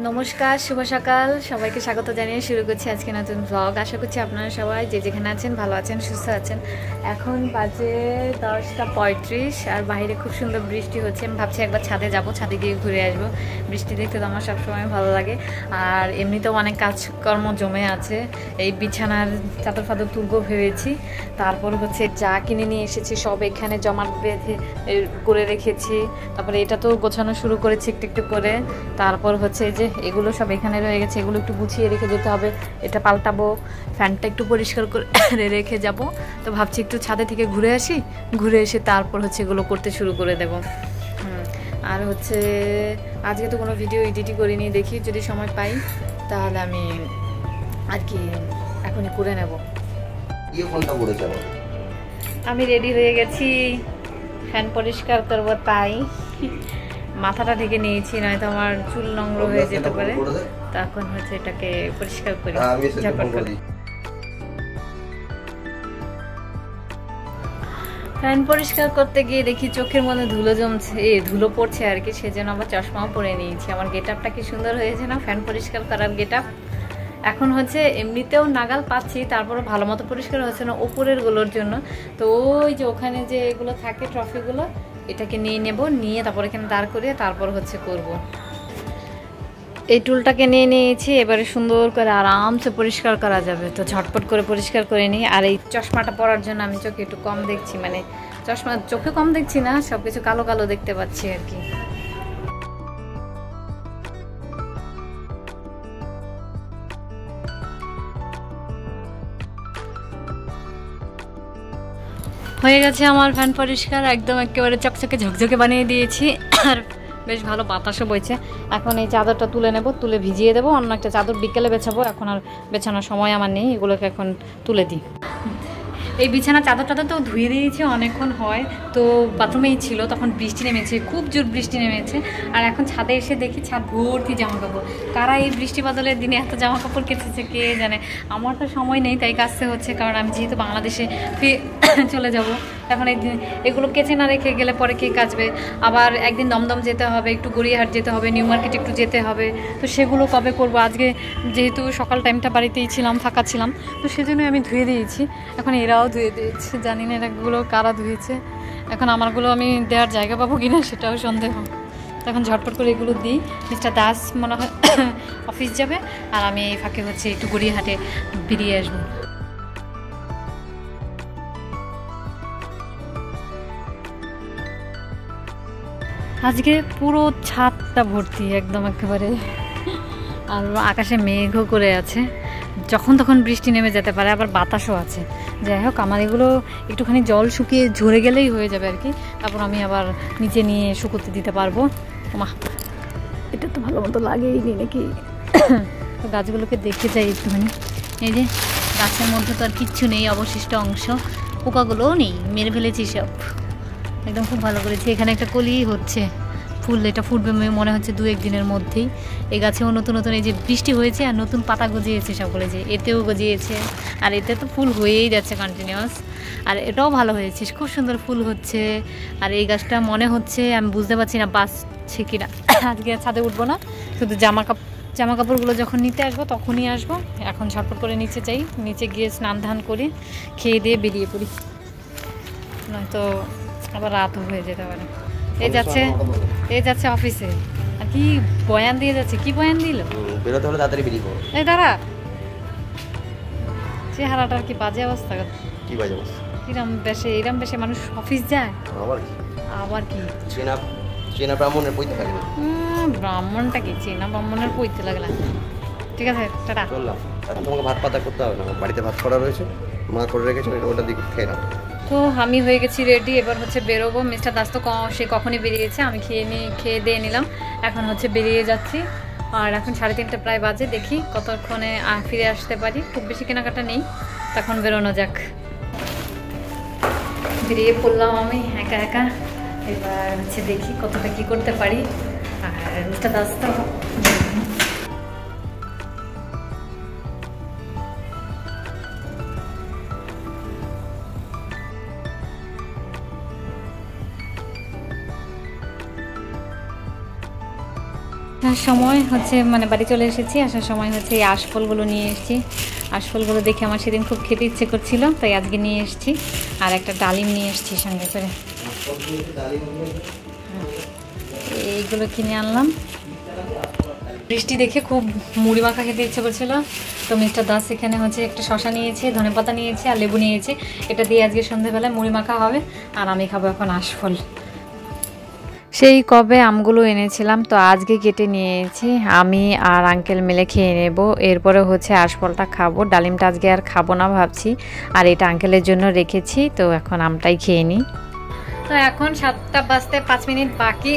নমস্কার, শুভ সকাল। সবাইকে স্বাগত জানিয়ে শুরু করছি আজকে নতুন ব্লগ। আশা করছি আপনারা সবাই যে যেখানে আছেন ভালো আছেন, সুস্থ আছেন। এখন বাজে 10:35 আর বাইরে খুব সুন্দর বৃষ্টি হচ্ছে। আমি ভাবছি একবার ছাদে যাব, ছাদে গিয়ে ঘুরে আসবো। বৃষ্টি দেখতে তো আমার সবসময় ভালো লাগে। আর এমনিতেও অনেক কাজকর্ম জমে আছে। এই বিছানার চাদর ফাদর তুলবো ভেবেছি। তারপর হচ্ছে যা কিনে নিয়ে এসেছি সব এখানে জমা বেঁধে করে রেখেছি। তারপরে এটা তো গোছানো শুরু করেছি একটু একটু করে। তারপর হচ্ছে যে এগুলো সব এখানে রয়ে গেছে, এগুলো একটু গুছিয়ে রেখে যেতে হবে। এটা পাল্টাবো, ফ্যানটা একটু পরিষ্কার করে রেখে যাব। তো ভাবছি একটু ছাদে থেকে ঘুরে আসি, ঘুরে এসে তারপর হচ্ছে এগুলো করতে শুরু করে দেব। আর হচ্ছে আজকে তো কোনো ভিডিও এডিটই করিনি, দেখি যদি সময় পাই তাহলে আমি আর কি এখনই করে নেব। আমি রেডি হয়ে গেছি, ফ্যান পরিষ্কার করবো তাই মাথাটা ঢেকে নিয়েছি, নয়তো আমার চুল নোংর হয়ে যেতে পারে। তখন হচ্ছে এটাকে পরিষ্কার করি ঝটপট করে। ফ্যান পরিষ্কার করতে গিয়ে দেখি চোখের মধ্যে ধুলো জমছে, ধুলো পড়ছে আর কি, সেজন্য আবার চশমাও পরে নিয়েছি। আমার গেট আপটা কি সুন্দর হয়েছে না, ফ্যান পরিষ্কার করার গেট আপ। এখন হচ্ছে এমনিতেও নাগাল পাচ্ছি, তারপরে ভালো মতো পরিষ্কার হচ্ছে না ওপরের গুলোর জন্য। তো ওই যে ওখানে যে এগুলো থাকে ট্রফিগুলো, এটাকে নিয়ে নেব, নিয়ে তারপর এখানে দাঁড় করিয়ে তারপর হচ্ছে করব। এই টুলটাকে নিয়ে নিয়েছি, এবারে সুন্দর করে আরামসে পরিষ্কার করা যাবে। তো ঝটপট করে পরিষ্কার করে নিই। আর এই চশমাটা পরার জন্য আমি চোখে একটু কম দেখছি, মানে চশমা চোখে কম দেখছি না, সব কিছু কালো কালো দেখতে পাচ্ছি আর কি। হয়ে গেছে আমার ফ্যান পরিষ্কার, একদম একেবারে চকচকে ঝকঝকে বানিয়ে দিয়েছি। আর বেশ ভালো বাতাসও বইছে। এখন এই চাদরটা তুলে নেব, তুলে ভিজিয়ে দেবো। অন্য একটা চাদর বিকেলে বেছাবো, এখন আর বেছানোর সময় আমার নেই, এগুলোকে এখন তুলে দিই। এই বিছানা চাদরটা তো ধুয়ে দিয়েছি অনেকক্ষণ হয়, তো বাথরুমেই ছিল, তখন বৃষ্টি নেমেছে, খুব জোর বৃষ্টি নেমেছে। আর এখন ছাদে এসে দেখি ছাদ ভর্তি জামা কাপড়। কারা এই বৃষ্টি বাদলের দিনে এত জামা কাপড় কেচেছে কে জানে। আমার তো সময় নেই, তাই কাচতে হচ্ছে, কারণ আমি যেহেতু বাংলাদেশে চলে যাব। এখন এগুলো কেচে না রেখে গেলে পরে কে কাচবে। আবার একদিন দমদম যেতে হবে, একটু গড়িয়াহাট যেতে হবে, নিউ মার্কেট একটু যেতে হবে। তো সেগুলো কবে করব? আজকে যেহেতু সকাল টাইমটা বাড়িতেই ছিলাম, ফাঁকা ছিলাম, তো সেজন্যই আমি ধুয়ে দিয়েছি। এখন এরাও ধুয়ে দিয়েছে, জানি না এগুলো কারা ধুয়েছে। এখন আমারগুলো আমি দেওয়ার জায়গা পাবো কিনা সেটাও সন্দেহ। তখন ঝটপট করে এগুলো দিই। মিস্টার দাস মনে হয় অফিস যাবে, আর আমি এই ফাঁকে হচ্ছে একটু গড়িয়াহাটে বেরিয়ে আসবো। আজকে পুরো ছাদটা ভর্তি একদম একেবারে, আর আকাশে মেঘও করে আছে, যখন তখন বৃষ্টি নেমে যেতে পারে, আবার বাতাসও আছে। যাই হোক, আমার এগুলো একটুখানি জল শুকিয়ে ঝরে গেলেই হয়ে যাবে আর কি। তারপর আমি আবার নিচে নিয়ে শুকোতে দিতে পারবো। মা, এটা তো ভালো মতো লাগেই নি নাকি। তো গাছগুলোকে দেখে যাই একটুখানি। এই যে গাছের মধ্যে তো আর কিচ্ছু নেই, অবশিষ্ট অংশ, পোকাগুলোও নেই, মেরে ফেলেছি সব, একদম খুব ভালো করেছি। এখানে একটা কলি হচ্ছে ফুল, এটা ফুটবে মনে হচ্ছে 2-1 দিনের মধ্যেই। এই গাছেও নতুন নতুন এই যে বৃষ্টি হয়েছে আর নতুন পাতা গজিয়েছে সকলে, যে এতেও গজিয়েছে, আর এতে তো ফুল হয়েই যাচ্ছে কন্টিনিউয়াস। আর এটাও ভালো হয়েছে, খুব সুন্দর ফুল হচ্ছে। আর এই গাছটা মনে হচ্ছে, আমি বুঝতে পারছি না বাঁচছে কিনা। আজকে ছাদে উঠবো না, শুধু জামা কাপড়গুলো যখন নিতে আসবো তখনই আসবো। এখন ঝটপট করে নিচে যাই, নিচে গিয়ে স্নান ধান করে খেয়ে দিয়ে বেরিয়ে পড়ি, নয়তো আবার রাতও হয়ে যেতে পারে। এই যাচ্ছে অফিসে, আর কি বয়ান দিয়ে যাচ্ছে। কি বয়ান দিল? বেরোতে হলে তাড়াতাড়ি বেরিয়ে পড়ো। এই দাঁড়া, চেহারাটার কি বাজে অবস্থা। কি বাজে অবস্থা? এরম বেশে মানুষ অফিস যায়? আবার কি চেনা ব্রাহ্মণের পইতে লাগে না। ব্রাহ্মণটা কি চেনা ব্রাহ্মণের পইতে লাগে না? ঠিক আছে, টাটা। চললাম। এখন তোমাকে ভাত পাতা করতে হবে না, বাড়িতে ভাত করা রয়েছে, মা করে রেখেছে, ওটা দিকে খেয়ে নাও। তো আমি হয়ে গেছি রেডি, এবার হচ্ছে বেরোবো। মিস্টার দাস তো সে কখনই বেরিয়েছে, আমি খেয়ে দিয়ে নিলাম। এখন হচ্ছে বেরিয়ে যাচ্ছি। আর এখন 3:30 প্রায় বাজে, দেখি কতক্ষণে ফিরে আসতে পারি। খুব বেশি কেনাকাটা নেই, তখন বেরোনো যাক। বেরিয়ে পড়লাম আমি একা একা। এবার হচ্ছে দেখি কতটা কি করতে পারি। আর মিস্টার দাস তো আসার সময় হচ্ছে মানে বাড়ি চলে এসেছি, আসার সময় হচ্ছে এই আশফলগুলো নিয়ে এসেছি। আশফলগুলো দেখে আমার সেদিন খুব খেতে ইচ্ছে করছিল, তাই আজকে নিয়ে এসেছি। আর একটা ডালিম নিয়ে এসেছি সঙ্গে করে, এইগুলো কিনে আনলাম। বৃষ্টি দেখে খুব মুড়ি মাখা খেতে ইচ্ছে করছিল, তো মিস্টার দাস এখানে হচ্ছে একটা শশা নিয়েছে, ধনেপাতা নিয়েছে আর লেবু নিয়েছে। এটা দিয়ে আজকে সন্ধ্যেবেলায় মুড়ি মাখা হবে, আর আমি খাবো এখন আশফল। সেই কবে আমগুলো এনেছিলাম, তো আজকে কেটে নিয়েছি, আমি আর আঙ্কেল মিলে খেয়ে নেব। এরপরে হচ্ছে আশফলটা খাবো, ডালিমটা আজকে আর খাবো না ভাবছি। আর এটা আঙ্কেলের জন্য রেখেছি, তো এখন আমটাই খেয়ে নিই। তো এখন 7টা বাজতে 5 মিনিট বাকি।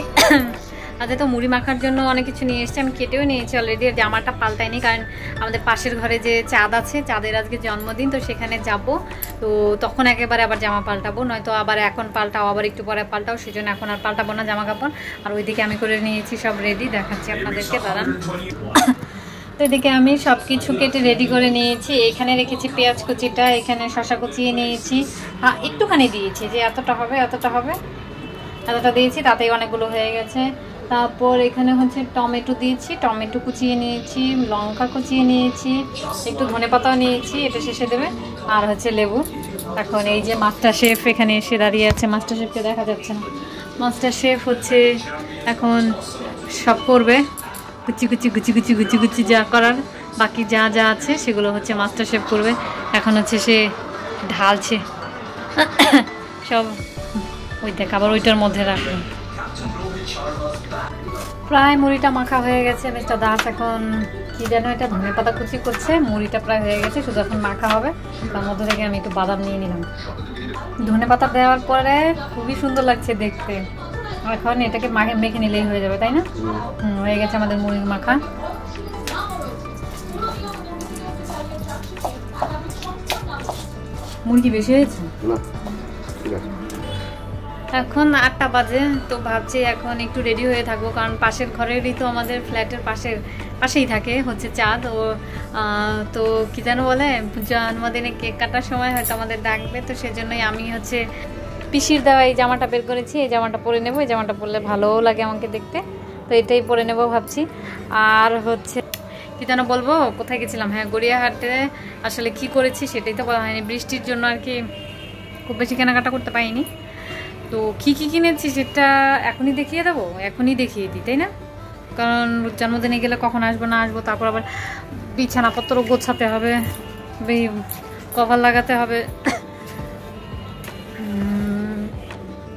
আজকে তো মুড়ি মাখার জন্য অনেক কিছু নিয়ে এসেছি, আমি কেটেও নিয়েছি অলরেডি। জামাটা পাল্টাইনি, কারণ আমাদের পাশের ঘরে যে চাঁদ আছে, চাঁদের আজকে জন্মদিন, তো সেখানে যাব, তো তখন একেবারে আবার জামা পাল্টাবো, নয়তো আবার এখন পাল্টাও আবার একটু পরে পাল্টাও, সেই জন্য এখন আর পাল্টাবো না জামা কাপড়। আর ওইদিকে আমি করে নিয়েছি সব রেডি, দেখাচ্ছি আপনাদেরকে, দাঁড়ান। তো এদিকে আমি সব কিছু কেটে রেডি করে নিয়েছি। এখানে রেখেছি পেঁয়াজ কুচিটা, এখানে শসা কুচিয়ে নিয়েছি, হ্যাঁ একটুখানি দিয়েছি, যে এতটা হবে এতটা দিয়েছি, তাতেই অনেকগুলো হয়ে গেছে। তারপর এখানে হচ্ছে টমেটো দিয়েছি, টমেটো কুচিয়ে নিয়েছি, লঙ্কা কুচিয়ে নিয়েছি, একটু ধনেপাতাও নিয়েছি, এটা শেষে দেবে, আর হচ্ছে লেবু। এখন এই যে মাস্টার শেফ এখানে এসে দাঁড়িয়ে আছে, মাস্টার শেফকে দেখা যাচ্ছে না। মাস্টার শেফ হচ্ছে এখন সব করবে, কুচি কুচি গুচি গুচি গুচি গুচি যা করার বাকি যা যা আছে সেগুলো হচ্ছে মাস্টার শেফ করবে। এখন হচ্ছে সে ঢালছে সব, ওই দেখ আবার ওইটার মধ্যে রাখবে। প্রায় মুড়িটা মাখা হয়ে গেছে। মিস্টার দাস এখন কি যেন এটা ধনেপাতা কুচি করছে, মুড়িটা প্রায় হয়ে গেছে, শুধু এখন মাখা হবে। তার মধ্যে থেকে আমি একটু বাদাম নিয়ে নিলাম। ধনেপাতা দেওয়ার পরে খুবই সুন্দর লাগছে দেখতে। এখন এটাকে মেখে নিলেই হয়ে যাবে, তাই না? হয়ে গেছে আমাদের মুড়ি মাখা। মুরগি বেশি হয়েছে না, ঠিক আছে। এখন 8টা বাজে, তো ভাবছি এখন একটু রেডি হয়ে থাকবো, কারণ পাশের ঘরেরই তো আমাদের ফ্ল্যাটের পাশেই থাকে হচ্ছে চাঁদ। ও তো কি যেন বলে, জন্মদিনে কেক কাটার সময় হয়তো আমাদের ডাকবে, তো সেজন্যই আমি হচ্ছে পিসির দেওয়া এই জামাটা বের করেছি। এই জামাটা পরে নেবো, এই জামাটা পরলে ভালোও লাগে আমাকে দেখতে, তো এটাই পরে নেবো ভাবছি। আর হচ্ছে কি যেন বলবো, কোথায় গেছিলাম, হ্যাঁ গড়িয়াহাটে। আসলে কি করেছি সেটাই তো বলা হয়নি, বৃষ্টির জন্য আর কি খুব বেশি কেনাকাটা করতে পারিনি। তো কী কী কিনেছি সেটা এখনই দেখিয়ে দেবো, এখনই দেখিয়ে দিই, তাই না? কারণ জন্মদিনে গেলে কখন আসবো না আসবো, তারপর আবার বিছানাপত্র গোছাতে হবে, কভার লাগাতে হবে।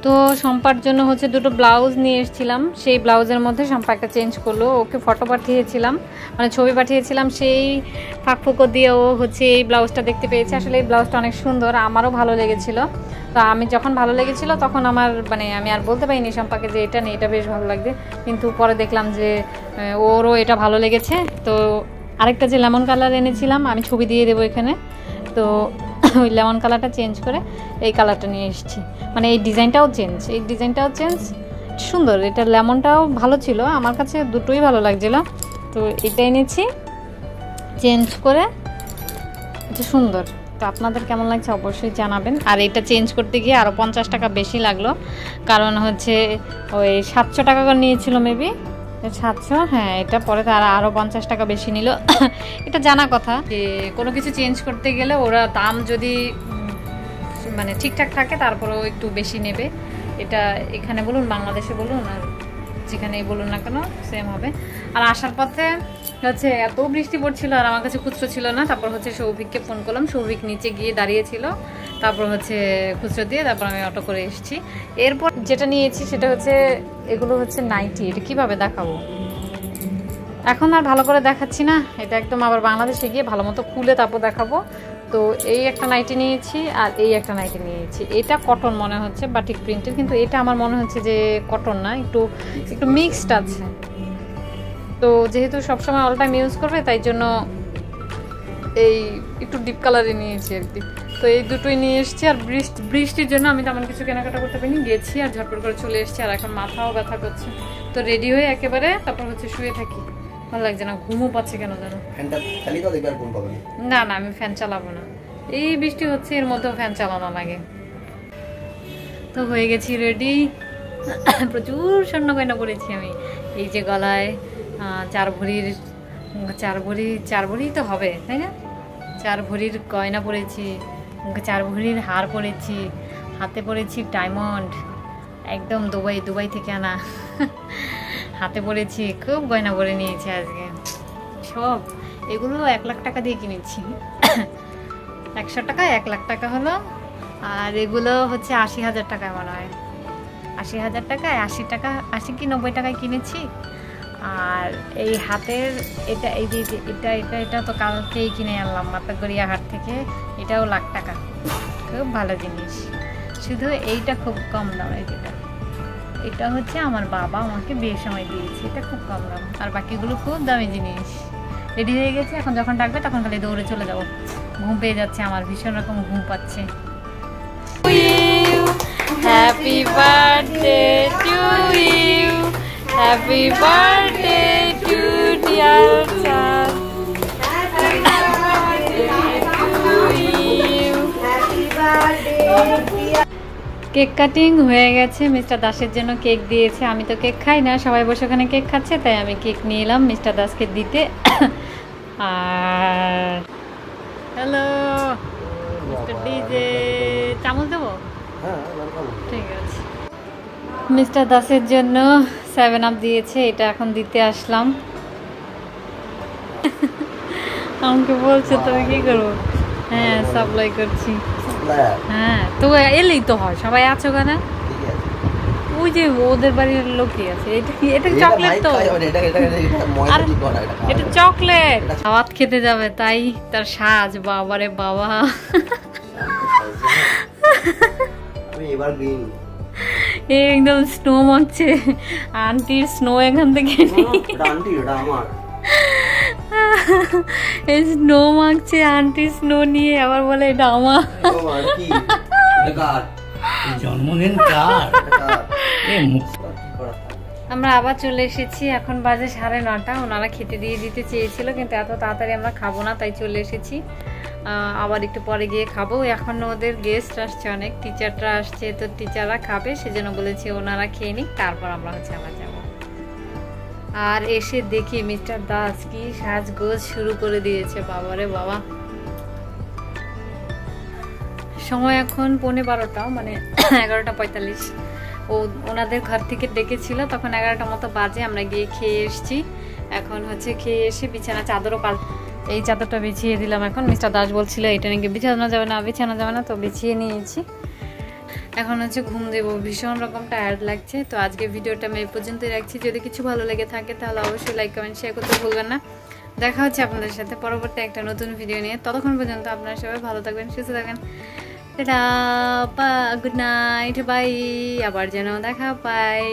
তো শম্পার জন্য হচ্ছে 2টো ব্লাউজ নিয়ে এসেছিলাম, সেই ব্লাউজের মধ্যে শম্পা একটা চেঞ্জ করলো। ওকে ফটো পাঠিয়েছিলাম, মানে ছবি পাঠিয়েছিলাম, সেই ফাঁকফুঁকো দিয়ে ও হচ্ছে এই ব্লাউজটা দেখতে পেয়েছে। আসলে এই ব্লাউজটা অনেক সুন্দর, আমারও ভালো লেগেছিলো। তো আমি যখন ভালো লেগেছিলো তখন আমার মানে আমি আর বলতে পারিনি শম্পাকে যে এটা নেই, এটা বেশ ভালো লাগবে, কিন্তু পরে দেখলাম যে ওরও এটা ভালো লেগেছে। তো আরেকটা যে লেমন কালার এনেছিলাম, আমি ছবি দিয়ে দেবো এখানে, তো ওই লেমন কালারটা চেঞ্জ করে এই কালারটা নিয়ে এসেছি। মানে এই ডিজাইনটাও চেঞ্জ, সুন্দর। এটা লেমনটাও ভালো ছিল, আমার কাছে দুটোই ভালো লাগছিল, তো এটা এনেছি চেঞ্জ করে, এটা সুন্দর। তো আপনাদের কেমন লাগছে অবশ্যই জানাবেন। আর এটা চেঞ্জ করতে গিয়ে আরও 50 টাকা বেশি লাগলো, কারণ হচ্ছে ওই 700 টাকা করে নিয়েছিল মেবি, 700, হ্যাঁ। এটা পরে তারা আরও 50 টাকা বেশি নিল। এটা জানা কথা যে কোনো কিছু চেঞ্জ করতে গেলে ওরা দাম যদি মানে ঠিকঠাক থাকে তারপরেও একটু বেশি নেবে। এটা এখানে বলুন, বাংলাদেশে বলুন, আর যেখানেই বলুন না কেন সেম হবে। আর আসার পথে হচ্ছে এত বৃষ্টি পড়ছিল আর আমার কাছে খুচরো ছিল না, তারপর হচ্ছে সৌভিককে ফোন করলাম, সৌভিক নিচে গিয়ে দাঁড়িয়েছিল, তারপর হচ্ছে খুচরো দিয়ে তারপর আমি অটো করে এসেছি। এরপর যেটা নিয়েছি সেটা হচ্ছে এগুলো হচ্ছে নাইটি। এটা কীভাবে দেখাবো এখন আর ভালো করে দেখাচ্ছি না, এটা একদম আবার বাংলাদেশে গিয়ে ভালো মতো খুলে তারপর দেখাবো। তো এই একটা নাইটি নিয়েছি আর এই একটা নাইটি নিয়েছি। এটা কটন মনে হচ্ছে, বাটিক প্রিন্টের, কিন্তু এটা আমার মনে হচ্ছে যে কটন না, একটু মিক্সড আছে। তো যেহেতু সবসময় অল টাইম ইউজ করবে তাই জন্য এই একটু ডিপ কালারে নিয়েছি আর কি। তো এই দুটোই নিয়ে এসেছি। আর বৃষ্টির জন্য আমি তেমন কিছু কেনাকাটা করতে পারিনি, গেছি আর ঝটপট করে চলে এসেছি। আর এখন মাথাও ব্যথা করছে, তো রেডি হয়ে একেবারে তারপর হচ্ছে শুয়ে থাকি। ভালো লাগছে না, ঘুমও পাচ্ছে কেন জানো। না না, আমি ফ্যান চালাবো না, এই বৃষ্টি হচ্ছে এর মধ্যেও ফ্যান চালানো লাগে। তো হয়ে গেছি রেডি, প্রচুর স্বর্ণ গয়না পরেছি আমি, এই যে গলায় চার ভরি তো হবে, তাই না? 4 ভরির গয়না পরেছি, 4 ভরির হার পরেছি, হাতে পরেছি ডায়মন্ড, একদম দুবাই থেকে আনা হাতে পরেছি, খুব গয়না পরে নিয়েছি আজকে সব। এগুলো 1 লাখ টাকা দিয়ে কিনেছি 100 টাকা 1 লাখ টাকা হলো। আর এগুলো হচ্ছে 80,000 টাকায় মনে হয়, 80,000 টাকায় 80 কি 90 টাকায় কিনেছি। আর এই হাতের এটা এই যে এটা তো কালকেই কিনে আনলাম মাতাগড়িয়া হাট থেকে, এটাও লাখ টাকা, খুব ভালো জিনিস। শুধু এইটা খুব কম দামের, এটা হচ্ছে আমার বাবা আমাকে বিয়ের সময় দিয়েছে, এটা খুব কম দাম। আর বাকিগুলো খুব দামি জিনিস। রেডি হয়ে গেছে, এখন যখন ডাকবে তখন খালি দৌড়ে চলে যাবো। ঘুম পেয়ে যাচ্ছে আমার, ভীষণ রকম ঘুম পাচ্ছে। Happy birthday to you, happy birthday to dear Chand, cake cutting হয়ে গেছে। মিস্টার দাসের জন্য কেক দিয়েছে, আমি তো কেক খাই না, সবাই বসে ওখানে কেক খাচ্ছে, তাই আমি কেক নিয়ে এলাম মিস্টার দাসকে দিতে। আর হ্যালো মিস্টার ডিজে, চামচ দেবো? ঠিক আছে। মিস্টার দাসের জন্য 7 আপ দিয়েছে, এটা এখন দিতে আসলাম। আমাকে বলছে তুমি কি করবো? হ্যাঁ সাপ্লাই করছি। হ্যাঁ তো এলেই তো হয়, সবাই আছো কেনা? ওই যে ওদের বাড়ির লোকই আছে। এটা চকলেট তো, আর এটা চকলেট। ভাত খেতে যাবে তাই তার সাজ, বাবারে বাবা। একদম স্নো মাখছে, আন্টির স্নো এখান থেকে স্নো মাখছে, আন্টি স্নো নিয়ে আবার বলে এটা আমার জন্মদিন কার। আমরা আবার চলে এসেছি, এখন বাজে 9:30। ওনারা খেতে দিয়ে দিতে চেয়েছিল কিন্তু এত তাড়াতাড়ি আমরা খাবো না, তাই চলে এসেছি। আবার একটু পরে গিয়ে খাবো। এখন ওদের গেস্ট আসছে অনেক, টিচাররা আসছে, তো টিচাররা খাবে, সেজন্য বলেছি ওনারা খেয়ে নিক, তারপর আমরা হচ্ছে আবার যাবো। আর এসে দেখি মিস্টার দাস কি সাজগোজ শুরু করে দিয়েছে, বাবারে বাবা। সময় এখন 11:15, মানে 11:45। ওনাদের ঘর থেকে ডেকেছিল, তখন 11টা মতো বাজে। আমরা গিয়ে খেয়ে এসেছি। এখন হচ্ছে খেয়ে এসে বিছানা চাদরও এই চাদরটা বিছিয়ে দিলাম। এখন মিস্টার দাস বলছিল এটা নাকি বিছানো যাবে না, তো বিছিয়ে নিয়েছি। এখন হচ্ছে ঘুম দেবো, ভীষণ রকম টায়ার্ড লাগছে। তো আজকে ভিডিওটা আমি এই পর্যন্তই রাখছি। যদি কিছু ভালো লেগে থাকে তাহলে অবশ্যই লাইক কমেন্ট শেয়ার করতে ভুলবেন না। দেখা হচ্ছে আপনাদের সাথে পরবর্তী একটা নতুন ভিডিও নিয়ে। ততক্ষণ পর্যন্ত আপনারা সবাই ভালো থাকবেন, সুস্থ থাকবেন। Tata, good night, bye. আবার যেন দেখা পাই।